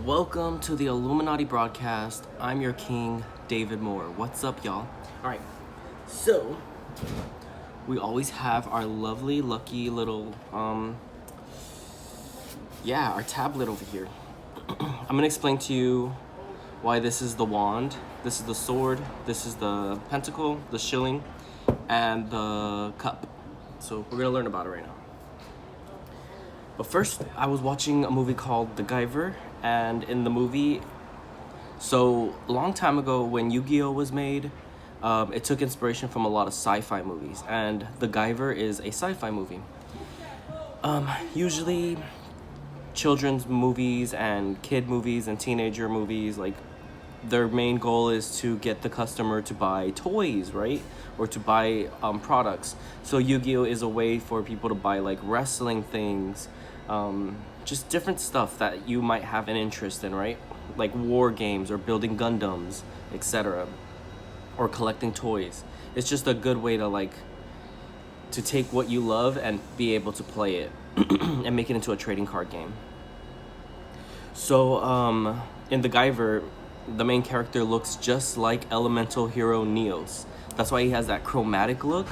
Welcome to the Illuminati broadcast. I'm your king, David Moore. What's up, y'all? All right, so we always have our lovely, lucky little, our tablet over here. I'm gonna explain to you why this is the wand, this is the sword, this is the pentacle, the shilling, and the cup. So we're gonna learn about it right now. But first, I was watching a movie called The Guyver, and in the movie, so a long time ago when Yu-Gi-Oh was made, it took inspiration from a lot of sci-fi movies, and The Guyver is a sci-fi movie. Usually, children's movies and kid movies and teenager movies, like, their main goal is to get the customer to buy toys, right? Or to buy products. So Yu-Gi-Oh is a way for people to buy like wrestling things, just different stuff that you might have an interest in, right? Like war games or building Gundams, etc. Or collecting toys. It's just a good way to take what you love and be able to play it and make it into a trading card game. So in The Guyver, the main character looks just like elemental hero Neos. That's why he has that chromatic look,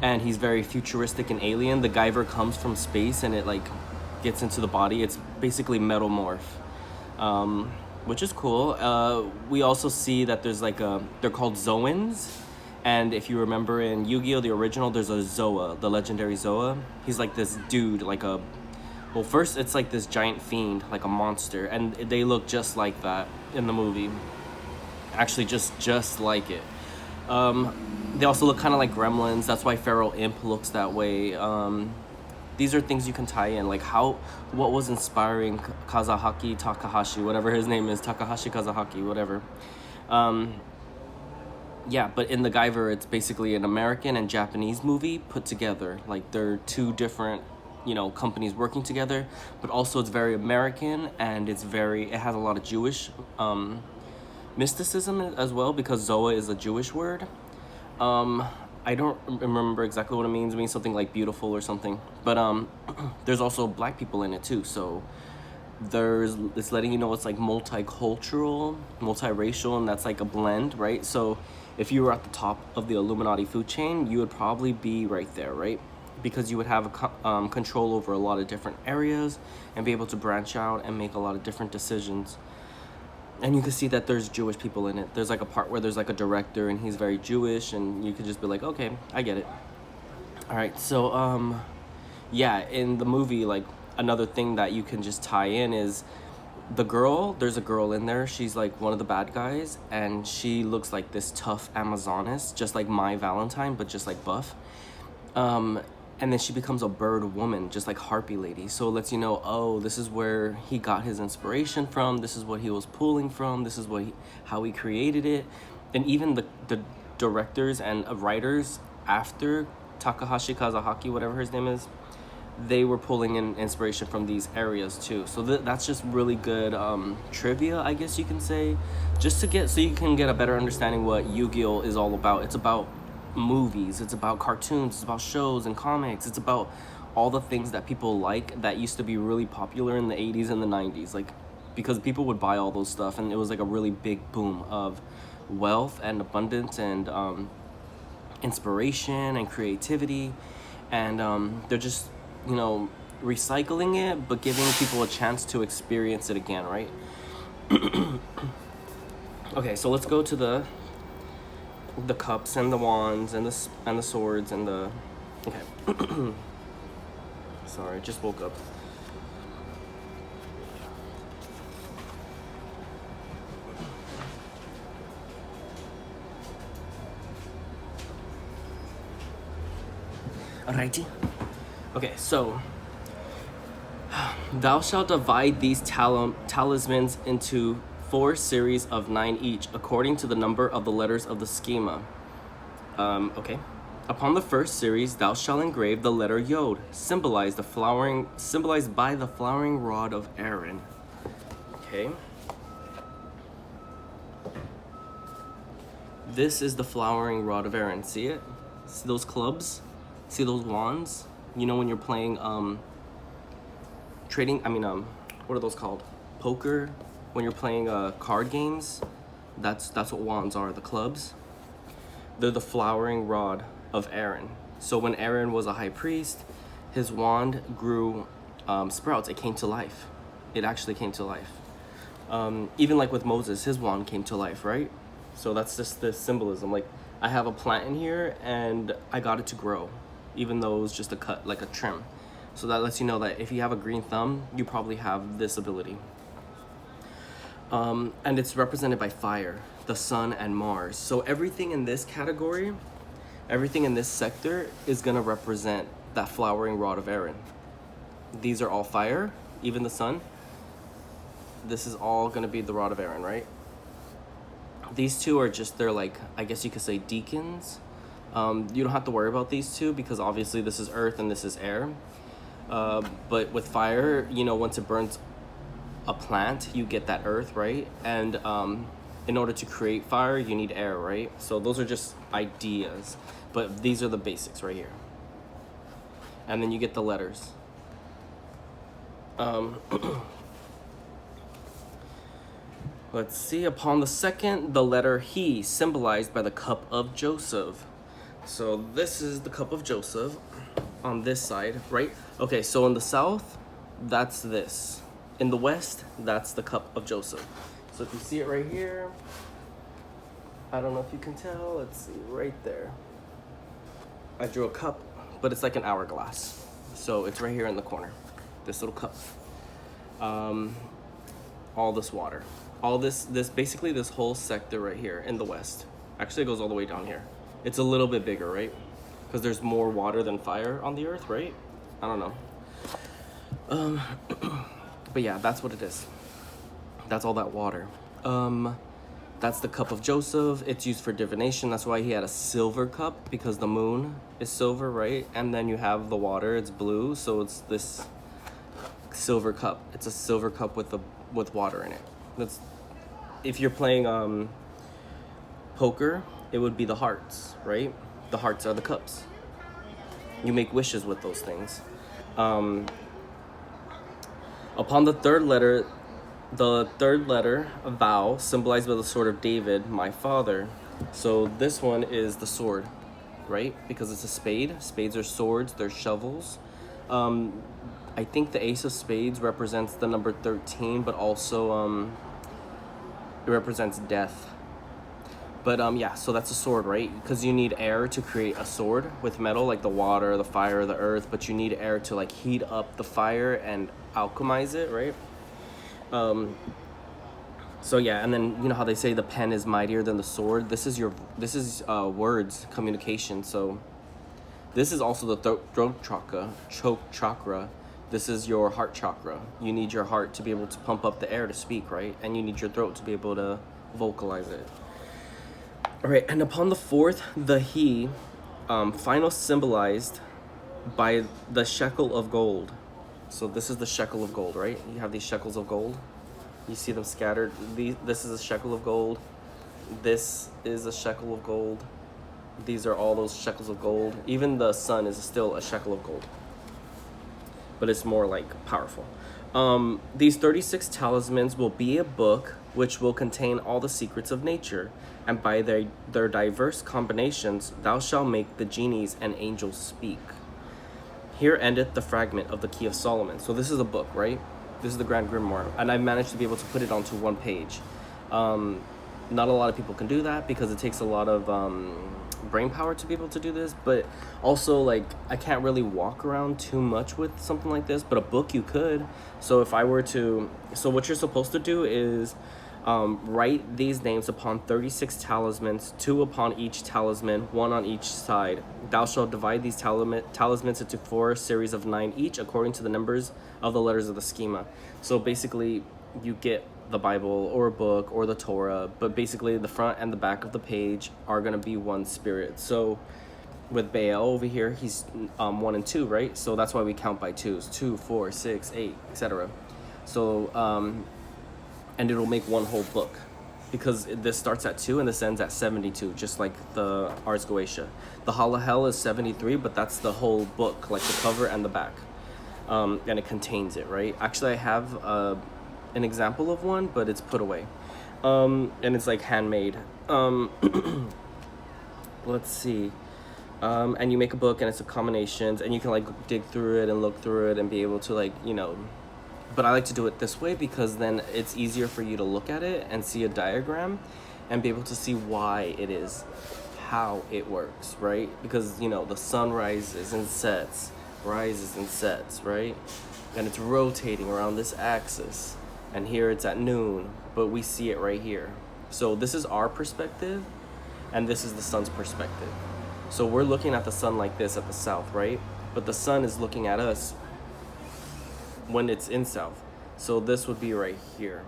and he's very futuristic and alien. The Guyver comes from space and it gets into the body. It's basically Metal Morph, which is cool. We also see that there's they're called Zoans, and if you remember in Yu-Gi-Oh, the original, there's a Zoa, the legendary Zoa. He's like this dude, well, first it's like this giant fiend, like a monster, and they look just like that in the movie. Actually, just like it. They also look kind of like gremlins. That's why Feral Imp looks that way. These are things you can tie in, like what was inspiring Kazahaki Takahashi, whatever his name is, Takahashi Kazahaki, whatever. But in The Guyver, it's basically an American and Japanese movie put together. Like, they're two different companies working together, but also it's very American, and it has a lot of Jewish mysticism as well, because Zoa is a Jewish word. I don't remember exactly what it means. It means something like beautiful or something, but there's also black people in it too, so it's letting you know it's like multicultural, multiracial, and that's like a blend, right? So if you were at the top of the Illuminati food chain, you would probably be right there, right? Because you would have control over a lot of different areas and be able to branch out and make a lot of different decisions. And you can see that there's Jewish people in it. There's like a part where there's like a director and he's very Jewish, and you could just be like, okay, I get it. All right, so in the movie, like, another thing that you can just tie in is there's a girl in there. She's like one of the bad guys, and she looks like this tough Amazoness, just like my Valentine, but just like buff. And then she becomes a bird woman, just like Harpy Lady. So it lets you know, oh, this is where he got his inspiration from. This is what he was pulling from. This is how he created it. And even the directors and writers after Takahashi Kazahaki, whatever his name is, they were pulling in inspiration from these areas too. So that's just really good trivia, I guess you can say, just so you can get a better understanding what Yu-Gi-Oh is all about. It's about movies, it's about cartoons, it's about shows and comics, it's about all the things that people like that used to be really popular in the 80s and the 90s, like, because people would buy all those stuff, and it was like a really big boom of wealth and abundance and inspiration and creativity, and they're just recycling it but giving people a chance to experience it again, right? Okay, so let's go to the cups and the wands and the swords and the okay. Sorry, just woke up. Alrighty. Okay, so thou shalt divide these talismans into 4 series of 9 each, according to the number of the letters of the schema. Okay. Upon the first series, thou shalt engrave the letter Yod, symbolized by the flowering rod of Aaron. Okay. This is the flowering rod of Aaron. See it? See those clubs? See those wands? When you're playing trading, what are those called? poker, when you're playing card games, that's what wands are, the clubs. They're the flowering rod of Aaron. So when Aaron was a high priest, his wand grew sprouts. It came to life. It actually came to life. Even like with Moses, his wand came to life, right? So that's just the symbolism. Like, I have a plant in here and I got it to grow, even though it was just a cut, like a trim. So that lets you know that if you have a green thumb, you probably have this ability. And it's represented by fire, the sun, and Mars. So everything in this category, everything in this sector is gonna represent that flowering rod of Aaron. These are all fire, even the sun. This is all gonna be the rod of Aaron, right? These two are just, they're like, I guess you could say deacons. You don't have to worry about these two because obviously this is earth and this is air. But with fire, you know, once it burns a plant, you get that earth, right? And in order to create fire, you need air, right? So those are just ideas, but these are the basics right here. And then you get the letters. Let's see, upon the second, the letter he, symbolized by the cup of Joseph. So this is the cup of Joseph on this side, right? Okay, so in the south, that's this. In the west, that's the cup of Joseph. So if you see it right here, I don't know if you can tell, let's see, right there. I drew a cup, but it's like an hourglass. So it's right here in the corner, this little cup. All this water. All this basically this whole sector right here in the west. Actually, it goes all the way down here. It's a little bit bigger, right? Because there's more water than fire on the earth, right? I don't know. But yeah, that's what it is. That's all that water. That's the cup of Joseph. It's used for divination. That's why he had a silver cup, because the moon is silver, right? And then you have the water, it's blue, so it's this silver cup. It's a silver cup with water in it. That's, if you're playing poker, it would be the hearts, right? The hearts are the cups. You make wishes with those things. Upon the third letter, vow, symbolized by the sword of David, my father. So this one is the sword, right? Because it's a spade. Spades are swords, they're shovels. I think the ace of spades represents the number 13, but also it represents death. But yeah, so that's a sword, right? Because you need air to create a sword with metal, like the water, the fire, the earth, but you need air to like heat up the fire and alchemize it, right? So yeah, and then you know how they say the pen is mightier than the sword? This is words, communication. So this is also the throat chakra, choke chakra. This is your heart chakra. You need your heart to be able to pump up the air to speak, right? And you need your throat to be able to vocalize it. All right, and upon the fourth, the he, final symbolized by the shekel of gold. So this is the shekel of gold, right? You have these shekels of gold. You see them scattered. This is a shekel of gold. This is a shekel of gold. These are all those shekels of gold. Even the sun is still a shekel of gold, but it's more like powerful. These 36 talismans will be a book which will contain all the secrets of nature, and by their diverse combinations thou shalt make the genies and angels speak. Here endeth the fragment of the Key of Solomon. So this is a book, right? This is the Grand Grimoire, and I managed to be able to put it onto one page. Not a lot of people can do that because it takes a lot of brain power to be able to do this, but also like I can't really walk around too much with something like this, but a book you could. So if I were to, so what you're supposed to do is write these names upon 36 talismans, 2 upon each talisman, 1 on each side. Thou shalt divide these talismans into 4 series of 9 each, according to the numbers of the letters of the schema. So basically, you get the Bible or a book or the Torah, but basically the front and the back of the page are going to be one spirit. So with Baal over here, he's 1 and 2, right? So that's why we count by twos: 2, 4, 6, 8, etc. So and it'll make one whole book, because this starts at 2 and this ends at 72, just like the Ars Goetia. The Halahel is 73, but that's the whole book, like the cover and the back, and it contains it, right? Actually, I have an example of one, but it's put away. And it's like handmade. Let's see. And you make a book, and it's a combinations, and you can like dig through it and look through it and be able to like, you know. But I like to do it this way because then it's easier for you to look at it and see a diagram and be able to see why it is, how it works, right? Because, you know, the sun rises and sets, right? And it's rotating around this axis. And here it's at noon, but we see it right here. So this is our perspective, and this is the sun's perspective. So we're looking at the sun like this at the south, right? But the sun is looking at us when it's in south. So this would be right here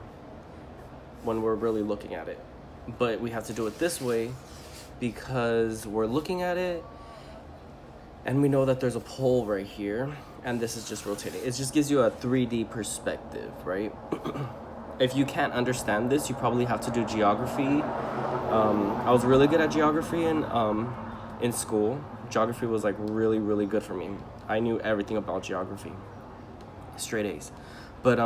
when we're really looking at it. But we have to do it this way because we're looking at it and we know that there's a pole right here, and this is just rotating. It just gives you a 3D perspective, right? If you can't understand this, you probably have to do geography. I was really good at geography in school. Geography was like really, really good for me. I knew everything about geography. Straight A's. But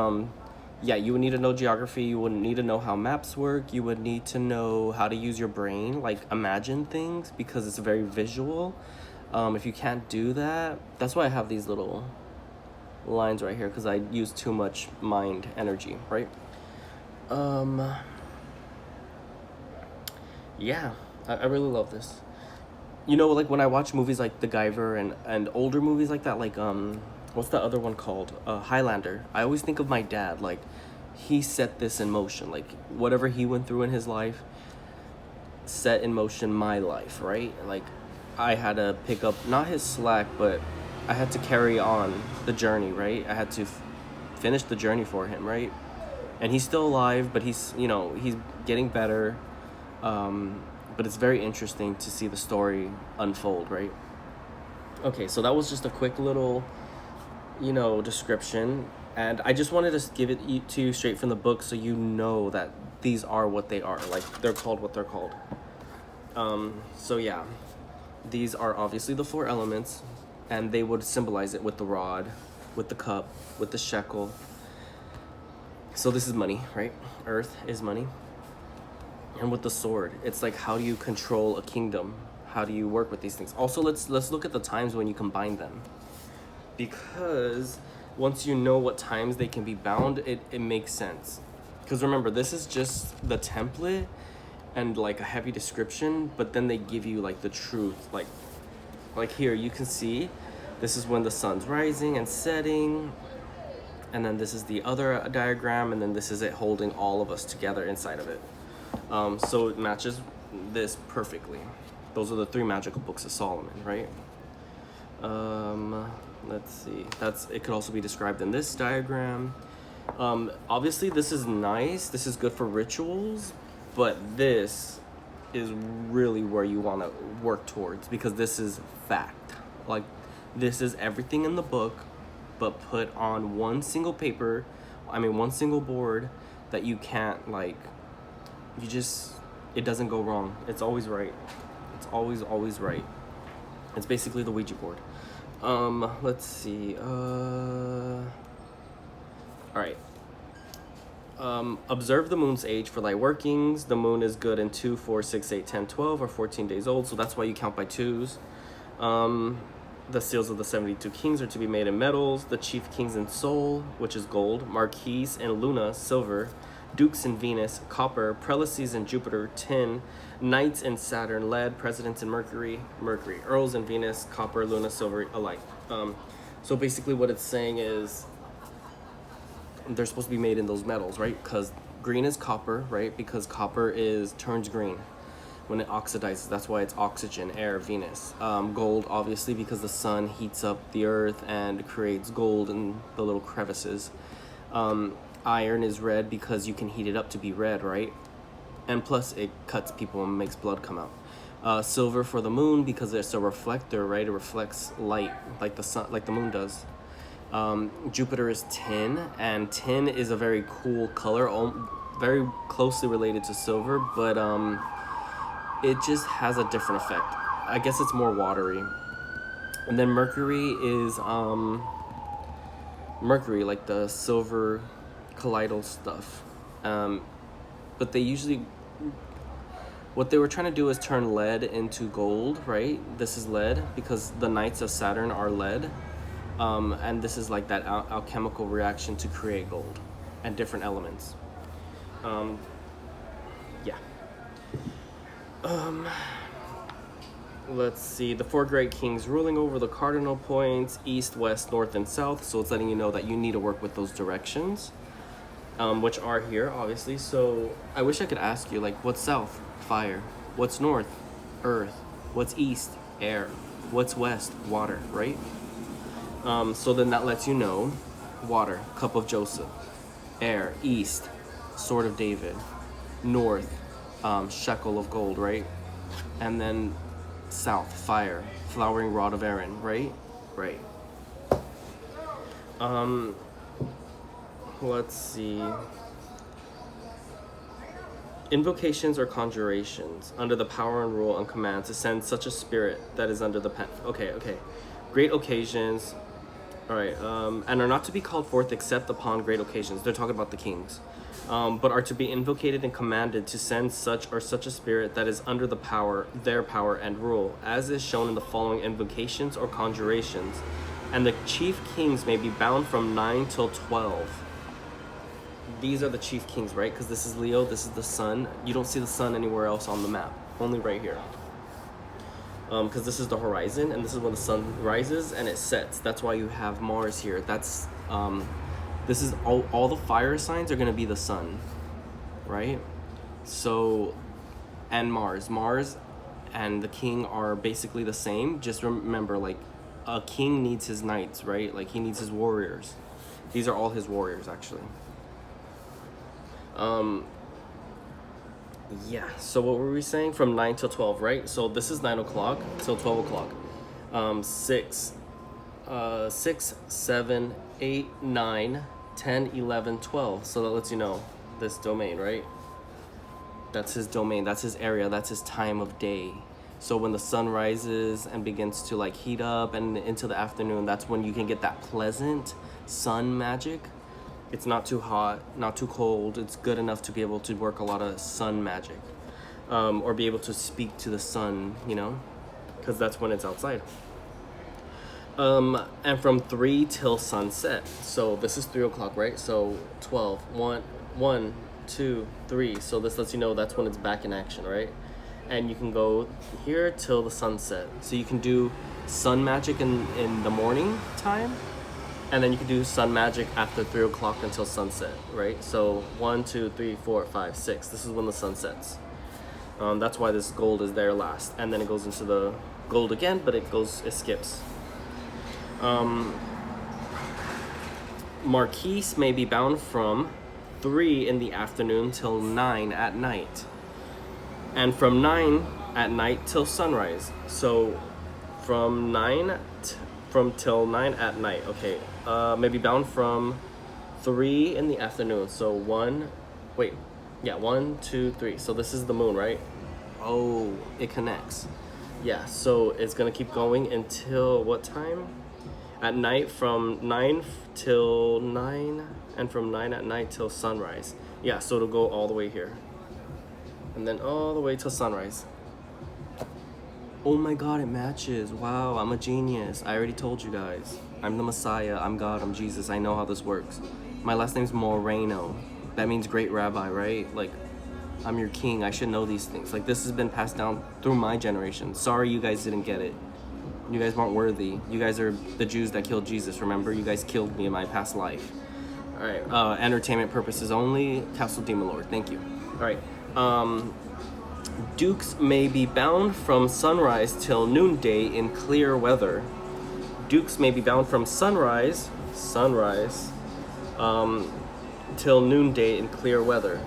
yeah, you would need to know geography. You would need to know how maps work. You would need to know how to use your brain, like imagine things, because it's very visual. If you can't do that, that's why I have these little lines right here, because I use too much mind energy, right? Yeah, I really love this. You know, like when I watch movies like The Guyver and older movies like that, like what's the other one called? Highlander. I always think of my dad. Like, he set this in motion. Like, whatever he went through in his life set in motion my life, right? Like, I had to pick up, not his slack, but I had to carry on the journey, right? I had to finish the journey for him, right? And he's still alive, but he's, you know, he's getting better. But it's very interesting to see the story unfold, right? Okay, so that was just a quick little, you know, description, and I just wanted to give it to you straight from the book so you know that these are what they are. Like, they're called what they're called. So yeah, these are obviously the 4 elements, and they would symbolize it with the rod, with the cup, with the shekel. So this is money, right? Earth is money. And with the sword, it's like, how do you control a kingdom? How do you work with these things? Also, let's look at the times when you combine them, because once you know what times they can be bound, it makes sense. Because remember, this is just the template and like a heavy description, but then they give you like the truth. Like here you can see this is when the sun's rising and setting, and then this is the other diagram, and then this is it holding all of us together inside of it. So it matches this perfectly. Those are the 3 magical books of Solomon, right? Let's see. It could also be described in this diagram. Obviously this is nice. This is good for rituals, but this is really where you want to work towards, because this is fact. Like, this is everything in the book, but put on one single board that you can't, like, it doesn't go wrong. It's always right. It's always right. It's basically the Ouija board. Let's see. All right. Observe the moon's age for thy workings. The moon is good in 2, 4, 6, 8, 10, 12, or 14 days old. So that's why you count by 2s. The seals of the 72 kings are to be made in metals. The chief kings in Sol, which is gold. Marquis and Luna, silver. Dukes in Venus, copper. Prelacies in Jupiter, tin. Knights in Saturn, lead. Presidents in Mercury. Earls in Venus, copper, Luna, silver, alike. So basically what it's saying is they're supposed to be made in those metals, right? Because green is copper, right? Because copper turns green when it oxidizes. That's why it's oxygen, air, Venus. Gold, obviously, because the sun heats up the earth and creates gold in the little crevices. Iron is red because you can heat it up to be red, right? And plus it cuts people and makes blood come out. Silver for the moon because it's a reflector, right? It reflects light like the sun, like the moon does. Jupiter is tin, and tin is a very cool color, very closely related to silver, but it just has a different effect. I guess it's more watery. And then Mercury is Mercury, like the silver colloidal stuff. But they usually, what they were trying to do is turn lead into gold, right? This is lead because the Knights of Saturn are lead. And this is like that alchemical reaction to create gold and different elements. Yeah. Let's see, the 4 great kings ruling over the cardinal points, east, west, north, and south. So it's letting you know that you need to work with those directions, which are here, obviously. So I wish I could ask you, like, what's south? Fire. What's north? Earth. What's east? Air. What's west? Water, right? So then that lets you know, water, cup of Joseph. Air, east, sword of David. North, shekel of gold, right? And then south, fire, flowering rod of Aaron, right? Right. Let's see. Invocations or conjurations under the power and rule and command to send such a spirit that is under the pen. Okay. Great occasions. All right. And are not to be called forth except upon great occasions. They're talking about the kings. But are to be invocated and commanded to send such or such a spirit that is under the power, their power and rule, as is shown in the following invocations or conjurations. And the chief kings may be bound from 9 till 12. These are the chief kings, right? Because this is Leo, this is the sun. You don't see the sun anywhere else on the map, only right here. Because this is the horizon, and this is when the sun rises and it sets. That's why you have Mars here. That's this is all the fire signs are going to be the sun, right? So, and Mars and the king are basically the same. Just remember, like, a king needs his knights, right? Like, he needs his warriors. These are all his warriors, actually. Yeah, so what were we saying? From 9 till 12, right? So this is 9 o'clock till 12 o'clock. 6, 7, 8, 9, 10, 11, 12. So that lets you know this domain, right? That's his domain, that's his area, that's his time of day. So when the sun rises and begins to like heat up and into the afternoon, that's when you can get that pleasant sun magic. It's not too hot, not too cold. It's good enough to be able to work a lot of sun magic, or be able to speak to the sun, you know, because that's when it's outside. And from 3 till sunset. So this is 3 o'clock, right? So 12, 1, 2, 3. So this lets you know that's when it's back in action, right? And you can go here till the sunset. So you can do sun magic in the morning time. And then you can do sun magic after 3 o'clock until sunset, right? So 1, 2, 3, 4, 5, 6. This is when the sun sets. That's why this gold is there last. And then it goes into the gold again, but it skips. Marquise may be bound from 3 in the afternoon till 9 at night. And from 9 at night till sunrise. So from till 9 at night, okay. May be bound from 3 in the afternoon. So 1, 2, 3. So this is the moon, right? Oh, it connects. Yeah, so it's gonna keep going until what time? At night from 9 till 9, and from 9 at night till sunrise. Yeah, so it'll go all the way here. And then all the way till sunrise. Oh my god, it matches. Wow, I'm a genius. I already told you guys. I'm the Messiah, I'm God, I'm Jesus. I know how this works. My last name's Moreno. That means great rabbi, right? Like, I'm your king. I should know these things. Like, this has been passed down through my generation. Sorry you guys didn't get it. You guys weren't worthy. You guys are the Jews that killed Jesus, remember? You guys killed me in my past life. All right, entertainment purposes only. Castle Demon Lord, thank you. All right, dukes may be bound from sunrise till noonday in clear weather. Dukes may be bound from sunrise, till noonday in clear weather.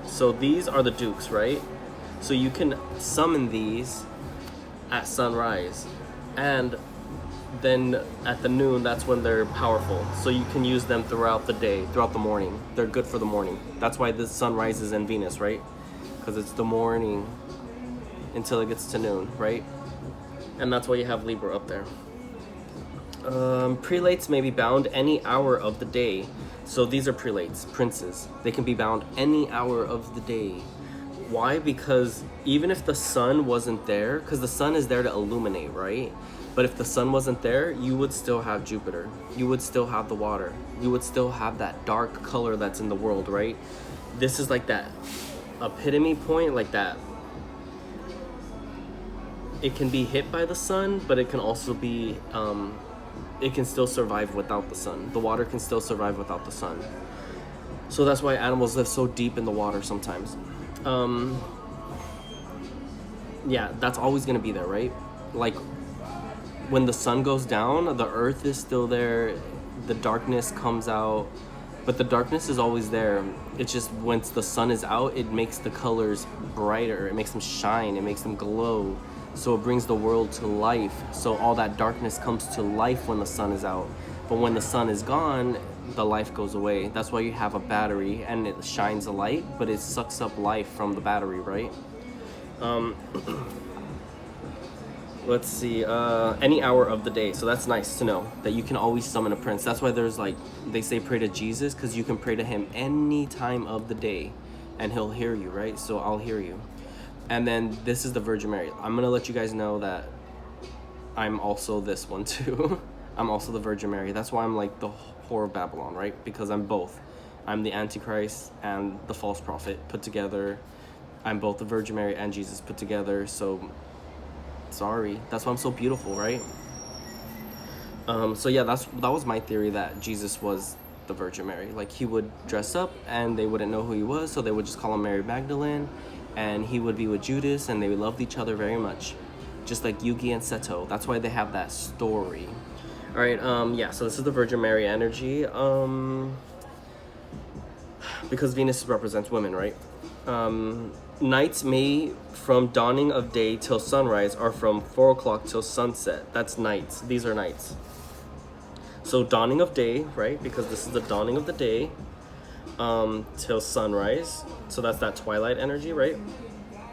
So these are the dukes, right? So you can summon these at sunrise, and then at the noon, that's when they're powerful. So you can use them throughout the day, throughout the morning. They're good for the morning. That's why the sun rises in Venus, right? Because it's the morning until it gets to noon, right? And that's why you have Libra up there. Prelates may be bound any hour of the day. So these are prelates, princes. They can be bound any hour of the day. Why? Because even if the sun wasn't there, because the sun is there to illuminate, right? But if the sun wasn't there, you would still have Jupiter. You would still have the water. You would still have that dark color that's in the world, right? This is like that epitome point, like that. It can be hit by the sun, but it can also be, it can still survive without the sun. The water can still survive without the sun. So that's why animals live so deep in the water sometimes. Yeah, that's always gonna be there, right? Like when the sun goes down, the earth is still there, the darkness comes out, but the darkness is always there. It's just once the sun is out, it makes the colors brighter, it makes them shine, it makes them glow. So it brings the world to life. So all that darkness comes to life when the sun is out. But when the sun is gone, the life goes away. That's why you have a battery and it shines a light, but it sucks up life from the battery, right? Let's see, any hour of the day. So that's nice to know that you can always summon a prince. That's why there's like, they say pray to Jesus, because you can pray to him any time of the day and he'll hear you, right? So I'll hear you. And then this is the Virgin Mary. I'm gonna let you guys know that I'm also this one too. I'm also the Virgin Mary. That's why I'm like the whore of Babylon, right? Because I'm both. I'm the Antichrist and the false prophet put together. I'm both the Virgin Mary and Jesus put together. So sorry, that's why I'm so beautiful, right? So yeah, that was my theory, that Jesus was the Virgin Mary. Like he would dress up and they wouldn't know who he was, so they would just call him Mary Magdalene, and he would be with Judas, and they loved each other very much, just like Yugi and Seto. That's why they have that story. All right, yeah. So this is the Virgin Mary energy. Because Venus represents women, right? Nights may from dawning of day till sunrise are from 4 o'clock till sunset. That's nights. These are nights. So dawning of day, right? Because this is the dawning of the day, till sunrise. So that's that twilight energy, right?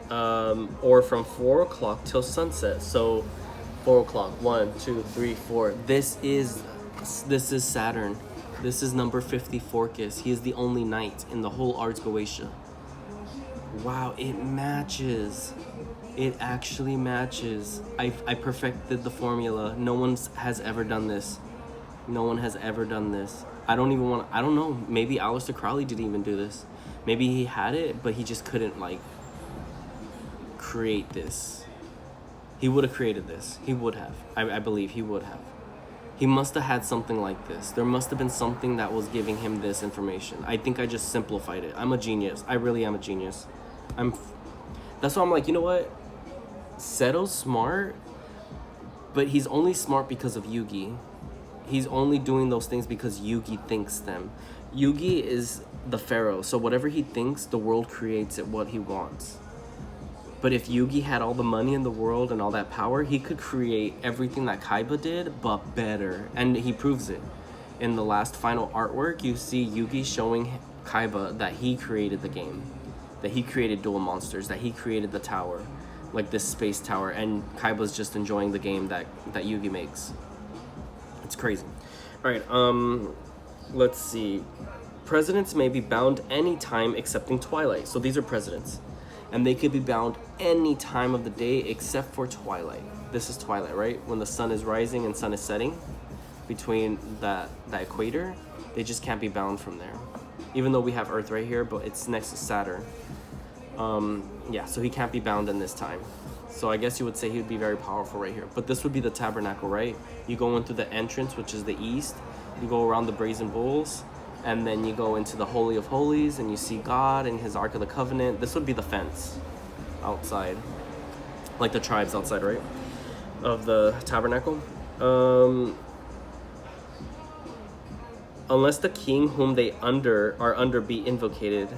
Or from 4 o'clock till sunset. So 4 o'clock, 1, 2, 3, 4. This is Saturn. This is number 50 Forcus. He is the only knight in the whole Ars Goetia. Wow, it matches. It actually matches. I perfected the formula. No one has ever done this. No one has ever done this. I don't know. Maybe Aleister Crowley didn't even do this. Maybe he had it, but he just couldn't like create this. He would have created this. He would have. I believe he would have. He must have had something like this. There must have been something that was giving him this information. I think I just simplified it. I'm a genius. I really am a genius. That's why I'm like, you know what? Seto's smart, but he's only smart because of Yugi. He's only doing those things because Yugi thinks them. Yugi is the pharaoh, so whatever he thinks, the world creates it what he wants. But if Yugi had all the money in the world and all that power, he could create everything that Kaiba did, but better. And he proves it. In the last final artwork, you see Yugi showing Kaiba that he created the game, that he created dual monsters, that he created the tower, like this space tower, and Kaiba's just enjoying the game that Yugi makes. It's crazy. All right, let's see. Presidents may be bound any time excepting twilight. So these are presidents. And they could be bound any time of the day except for twilight. This is twilight, right? When the sun is rising and sun is setting between that equator, they just can't be bound from there. Even though we have Earth right here, but it's next to Saturn. Yeah, so he can't be bound in this time. So I guess you would say he would be very powerful right here. But this would be the tabernacle, right? You go into the entrance, which is the east. You go around the brazen bulls. And then you go into the Holy of Holies and you see God and his Ark of the Covenant. This would be the fence outside. Like the tribes outside, right? Of the tabernacle. Unless the king whom they are under be invocated.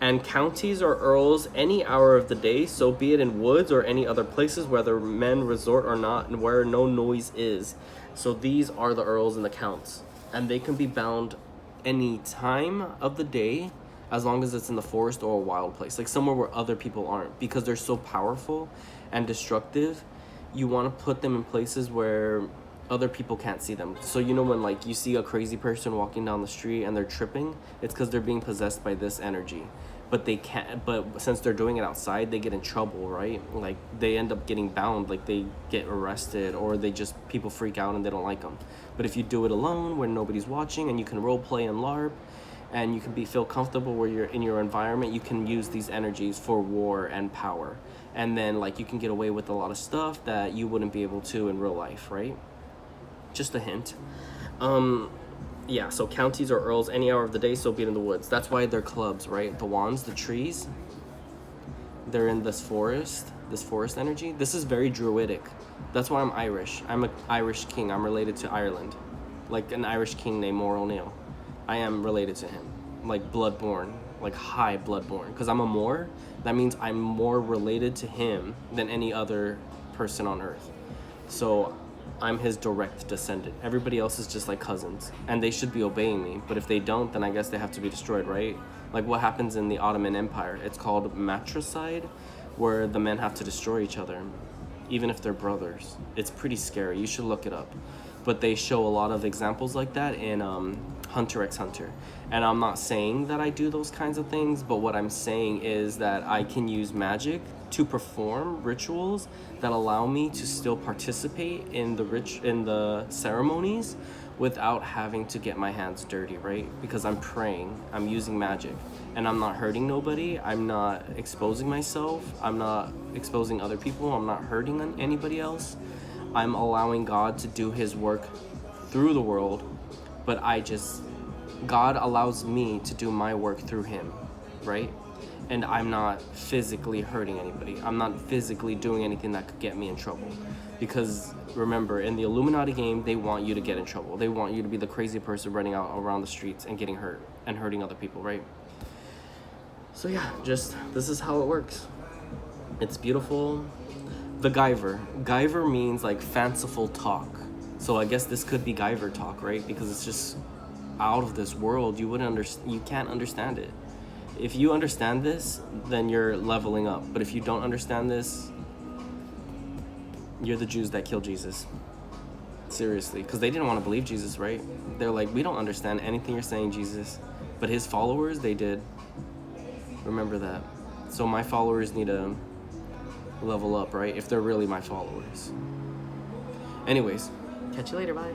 And counties or earls any hour of the day, so be it in woods or any other places, whether men resort or not, and where no noise is. So these are the earls and the counts. And they can be bound any time of the day as long as it's in the forest or a wild place, like somewhere where other people aren't, because they're so powerful and destructive. You want to put them in places where other people can't see them. So you know when like you see a crazy person walking down the street and they're tripping, it's because they're being possessed by this energy. But they can't, but since they're doing it outside, they get in trouble, right? Like they end up getting bound, like they get arrested, or they just, people freak out and they don't like them. But if you do it alone when nobody's watching, and you can role play and LARP, and you can feel comfortable where you're in your environment, you can use these energies for war and power. And then like you can get away with a lot of stuff that you wouldn't be able to in real life, right? Just a hint. Yeah, so counties or earls, any hour of the day, so be it in the woods. That's why they're clubs, right? The wands, the trees, they're in this forest energy. This is very druidic. That's why I'm Irish. I'm an Irish king. I'm related to Ireland. Like an Irish king named Mór O'Neill. I am related to him. Like bloodborn, like high bloodborn. Because I'm a Mór, that means I'm more related to him than any other person on earth. So I'm his direct descendant. Everybody else is just like cousins, and they should be obeying me. But if they don't, then I guess they have to be destroyed, right? Like what happens in the Ottoman Empire. It's called matricide, where the men have to destroy each other, even if they're brothers. It's pretty scary. You should look it up. But they show a lot of examples like that in Hunter x Hunter. And I'm not saying that I do those kinds of things, but what I'm saying is that I can use magic to perform rituals that allow me to still participate in the ceremonies without having to get my hands dirty, right? Because I'm praying, I'm using magic, and I'm not hurting nobody, I'm not exposing myself, I'm not exposing other people, I'm not hurting anybody else. I'm allowing God to do his work through the world, but God allows me to do my work through him, right? And I'm not physically hurting anybody. I'm not physically doing anything that could get me in trouble. Because remember, in the Illuminati game, they want you to get in trouble. They want you to be the crazy person running out around the streets and getting hurt and hurting other people, right? So yeah, this is how it works. It's beautiful. The Guyver means like fanciful talk. So I guess this could be Guyver talk, right? Because it's just out of this world. You can't understand it. If you understand this, then you're leveling up. But if you don't understand this, you're the Jews that killed Jesus. Seriously, because they didn't want to believe Jesus, right? They're like, we don't understand anything you're saying, Jesus. But his followers, they did. Remember that. So my followers need to level up, right? If they're really my followers. Anyways, catch you later, bye.